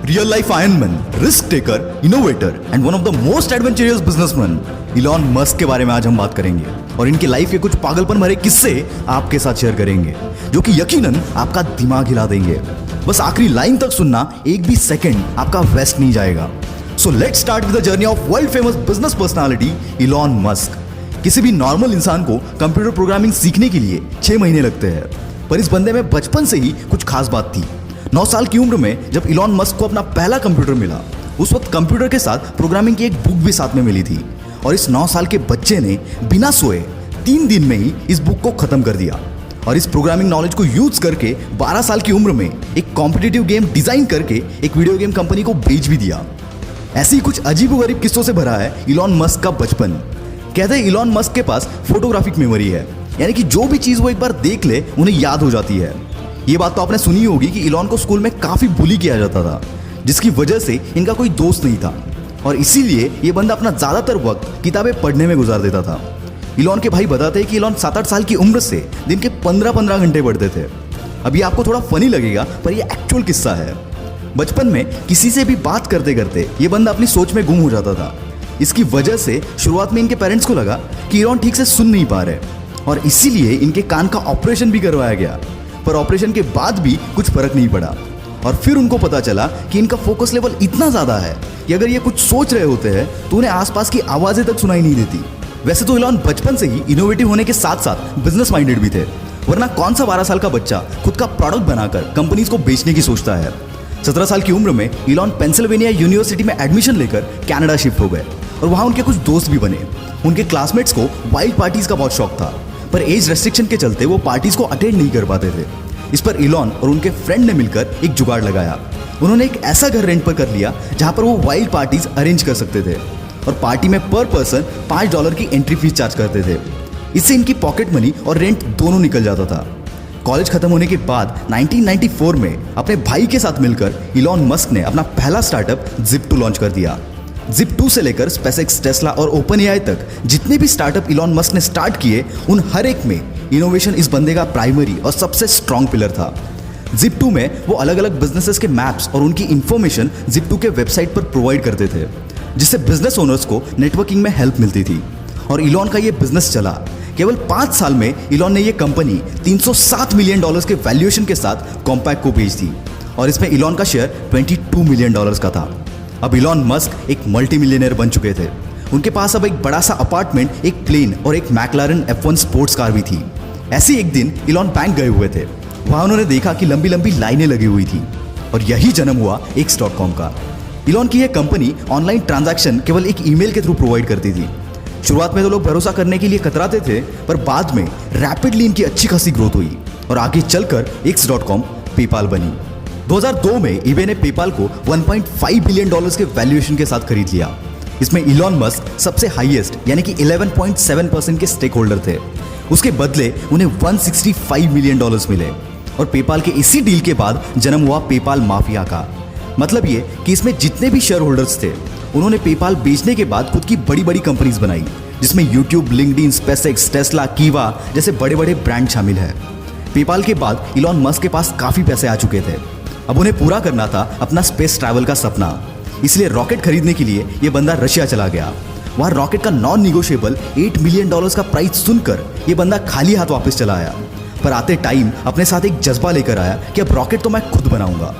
real life Iron Man, risk taker, innovator and one of the most adventurous businessman, Elon Musk के बारे में आज हम बात करेंगे और इनकी लाइफ के कुछ पागलपन भरे किस्से आपके साथ शेयर करेंगे जो कि यकीनन आपका दिमाग हिला देंगे। बस आखिरी लाइन तक सुनना, एक भी सेकंड आपका वेस्ट नहीं जाएगा। So let's start with the journey of world famous business personality Elon Musk. किसी भी नॉर्मल इंसान को कंप्यूटर प्रोग्रामिंग सीखने के लिए 6 महीने लगते हैं, पर इस बंदे में बचपन से ही कुछ खास बात थी। 9 साल की उम्र में जब इलॉन मस्क को अपना पहला कंप्यूटर मिला, उस वक्त कंप्यूटर के साथ प्रोग्रामिंग की एक बुक भी साथ में मिली थी और इस 9 साल के बच्चे ने बिना सोए 3 दिन में ही इस बुक को खत्म कर दिया और इस प्रोग्रामिंग नॉलेज को यूज करके 12 साल की उम्र में एक कॉम्पिटिटिव गेम डिजाइन करके एक वीडियो गेम कंपनी को बेच भी दिया। ऐसी कुछ अजीबोगरीब किस्सों से भरा है इलॉन मस्क का बचपन। कहते हैं इलॉन मस्क के पास फोटोग्राफिक मेमोरी है, यानी कि जो भी चीज वो एक बार देख ले उन्हें याद हो जाती है। ये बात तो आपने सुनी होगी कि इलॉन को स्कूल में काफी बुली किया जाता था, जिसकी वजह से इनका कोई दोस्त नहीं था और इसीलिए ये बंदा अपना ज्यादातर वक्त किताबें पढ़ने में गुजार देता था। इलॉन के भाई बताते हैं कि इलॉन 7-8 साल की उम्र से दिन के 15-15 घंटे पढ़ते थे। अभी आपको थोड़ा फनी लगेगा, पर ये एक्चुअल किस्सा है। बचपन में किसी से भी बात करते करते ये बंदा अपनी सोच में गुम हो जाता था। इसकी वजह से शुरुआत में इनके पेरेंट्स को लगा कि इलॉन ठीक से सुन नहीं पा रहे और इसीलिए इनके कान का ऑपरेशन भी करवाया गया, पर ऑपरेशन के बाद भी कुछ फर्क नहीं पड़ा। और फिर उनको पता चला कि इनका फोकस लेवल इतना ज्यादा है कि अगर ये कुछ सोच रहे होते हैं तो उन्हें आसपास की आवाजें तक सुनाई नहीं देती। वैसे तो इलॉन बचपन से ही इनोवेटिव होने के साथ साथ बिजनेस माइंडेड भी थे, वरना कौन सा 12 साल का बच्चा खुद का प्रोडक्ट बनाकर कंपनीज को बेचने की सोचता है। 17 साल की उम्र में इलॉन पेंसिल्वेनिया यूनिवर्सिटी में एडमिशन लेकर कनाडा शिफ्ट हो गए और वहां उनके कुछ दोस्त भी बने। उनके क्लासमेट्स को वाइल्ड पार्टीज का बहुत शौक था, पर एज रेस्ट्रिक्शन के चलते वो पार्टीज को अटेंड नहीं कर पाते थे। इस पर इलॉन और उनके फ्रेंड ने मिलकर एक जुगाड़ लगाया। उन्होंने एक ऐसा घर रेंट पर कर लिया जहां पर वो वाइल्ड पार्टीज अरेंज कर सकते थे और पार्टी में पर पर्सन $5 की एंट्री फीस चार्ज करते थे। इससे इनकी पॉकेट मनी और रेंट दोनों निकल जाता था। कॉलेज खत्म होने के बाद 1994 में अपने भाई के साथ मिलकर इलॉन मस्क ने अपना पहला स्टार्टअप Zip2 लॉन्च कर दिया। Zip2 से लेकर SpaceX, टेस्ला और OpenAI तक जितने भी स्टार्टअप इलॉन मस्क ने स्टार्ट किए, उन हर एक में इनोवेशन इस बंदे का प्राइमरी और सबसे स्ट्रॉन्ग पिलर था। Zip2 में वो अलग अलग बिजनेसेस के मैप्स और उनकी इंफॉर्मेशन Zip2 के वेबसाइट पर प्रोवाइड करते थे, जिससे बिजनेस ओनर्स को नेटवर्किंग में हेल्प मिलती थी और इलॉन का ये बिजनेस चला। केवल 5 साल में इलॉन ने ये कंपनी $307 मिलियन के वैल्यूएशन के साथ कॉम्पैक्ट को बेच दी और इसमें इलॉन का शेयर $22 मिलियन का था। अब इलॉन मस्क एक मल्टी मिलियनर बन चुके थे। उनके पास अब एक बड़ा सा अपार्टमेंट, एक प्लेन और एक मैकलारन F1 स्पोर्ट्स कार भी थी। ऐसे एक दिन इलॉन बैंक गए हुए थे। वहां उन्होंने देखा कि लंबी लंबी लाइनें लगी हुई थी और यही जन्म हुआ X.com का। इलॉन की यह कंपनी ऑनलाइन ट्रांजैक्शन केवल एक ईमेल के थ्रू प्रोवाइड करती थी। शुरुआत में तो लोग भरोसा करने के लिए कतराते थे, पर बाद में रैपिडली इनकी अच्छी खासी ग्रोथ हुई और आगे चलकर X.com पेपाल बनी। 2002 में eBay ने पेपाल को $1.5 बिलियन के वैल्यूएशन के साथ खरीद लिया। इसमें इलॉन मस्क सबसे हाईएस्ट यानी कि 11.7% के स्टेक होल्डर थे। उसके बदले उन्हें $165 मिलियन मिले और पेपाल के इसी डील के बाद जन्म हुआ पेपाल माफिया का। मतलब ये कि इसमें जितने भी शेयर होल्डर्स थे, उन्होंने पेपाल बेचने के बाद खुद की बड़ी बड़ी कंपनीज बनाई, जिसमें यूट्यूब, लिंक्डइन, SpaceX, टेस्ला, कीवा जैसे बड़े बड़े ब्रांड शामिल है। पेपाल के बाद इलॉन मस्क के पास काफी पैसे आ चुके थे। अब उन्हें पूरा करना था अपना स्पेस ट्रैवल का सपना, इसलिए रॉकेट खरीदने के लिए यह बंदा रशिया चला गया। वहां रॉकेट का नॉन निगोशिएबल $8 मिलियन का प्राइस सुनकर यह बंदा खाली हाथ वापस चला आया, पर आते टाइम अपने साथ एक जज्बा लेकर आया कि अब रॉकेट तो मैं खुद बनाऊंगा।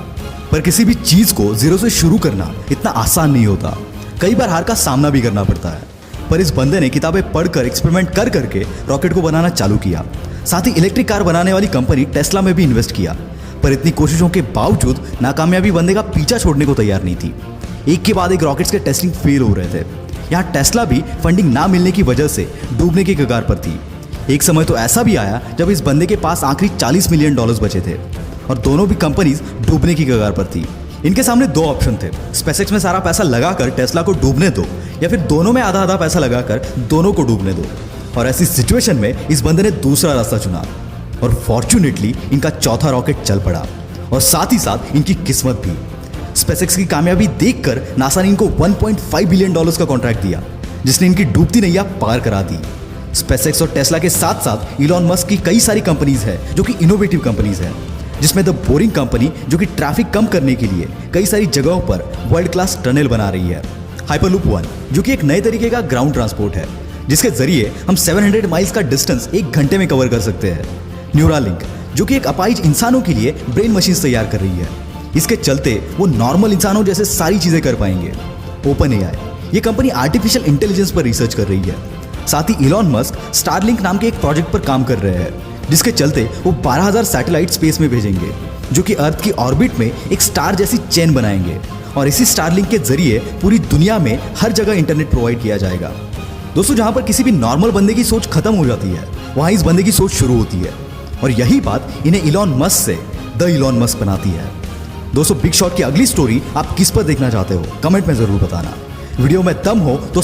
पर किसी भी चीज को जीरो से शुरू करना इतना आसान नहीं होता, कई बार हार का सामना भी करना पड़ता है। पर इस बंदे ने किताबें पढ़कर एक्सपेरिमेंट कर करके रॉकेट को बनाना चालू किया। साथ ही इलेक्ट्रिक कार बनाने वाली कंपनी टेस्ला में भी इन्वेस्ट किया, पर इतनी कोशिशों के बावजूद नाकामयाबी बंदे का पीछा छोड़ने को तैयार नहीं थी। एक के बाद एक रॉकेट्स के टेस्टिंग फेल हो रहे थे। यहाँ टेस्ला भी फंडिंग ना मिलने की वजह से डूबने के कगार पर थी। एक समय तो ऐसा भी आया जब इस बंदे के पास आखिरी $40 मिलियन बचे थे और दोनों भी कंपनीज डूबने की कगार पर थी। इनके सामने 2 ऑप्शन थे, SpaceX में सारा पैसा लगाकर टेस्ला को डूबने दो या फिर दोनों में आधा आधा पैसा लगाकर दोनों को डूबने दो। और ऐसी सिचुएशन में इस बंदे ने दूसरा रास्ता चुना और फॉर्चुनेटली इनका चौथा रॉकेट चल पड़ा और साथ ही साथ इनकी किस्मत भी। SpaceX की कामयाबी देखकर नासा ने इनको $1.5 बिलियन का कॉन्ट्रैक्ट दिया, जिसने इनकी डूबती नैया पार करा दी। SpaceX और टेस्ला के साथ साथ इलॉन मस्क की कई सारी कंपनीज है जो कि इनोवेटिव कंपनीज है। जिसमें द बोरिंग कंपनी जो कि ट्रैफिक कम करने के लिए कई सारी जगहों पर वर्ल्ड क्लास टनल बना रही है। हाइपरलूप 1 जो कि एक नए तरीके का ग्राउंड ट्रांसपोर्ट है, जिसके जरिए हम 700 माइल्स का डिस्टेंस 1 घंटे में कवर कर सकते हैं। न्यूरालिंक जो कि एक अपाहिज इंसानों के लिए ब्रेन मशीन तैयार कर रही है, इसके चलते वो नॉर्मल इंसानों जैसे सारी चीजें कर पाएंगे। ओपन एआई ये कंपनी आर्टिफिशियल इंटेलिजेंस पर रिसर्च कर रही है। साथ ही इलॉन मस्क स्टारलिंक नाम के एक प्रोजेक्ट पर काम कर रहे हैं, जिसके चलते वो 12,000 सैटेलाइट स्पेस में भेजेंगे, जो कि अर्थ की ऑर्बिट में एक स्टार जैसी चेन बनाएंगे। और इसी स्टारलिंक के जरिए पूरी दुनिया में हर जगह इंटरनेट प्रोवाइड किया जाएगा। दोस्तों, जहां पर किसी भी नॉर्मल बंदे की सोच खत्म हो जाती है, वहां इस बंदे की सोच शुरू होती है। और यही बात इन्हें इलॉन मस्क से द इलॉन मस्क बनाती है। दोस्तों, बिग शॉट की अगली स्टोरी आप किस पर देखना चाहते हो, कमेंट में जरूर बताना। वीडियो में दम हो तो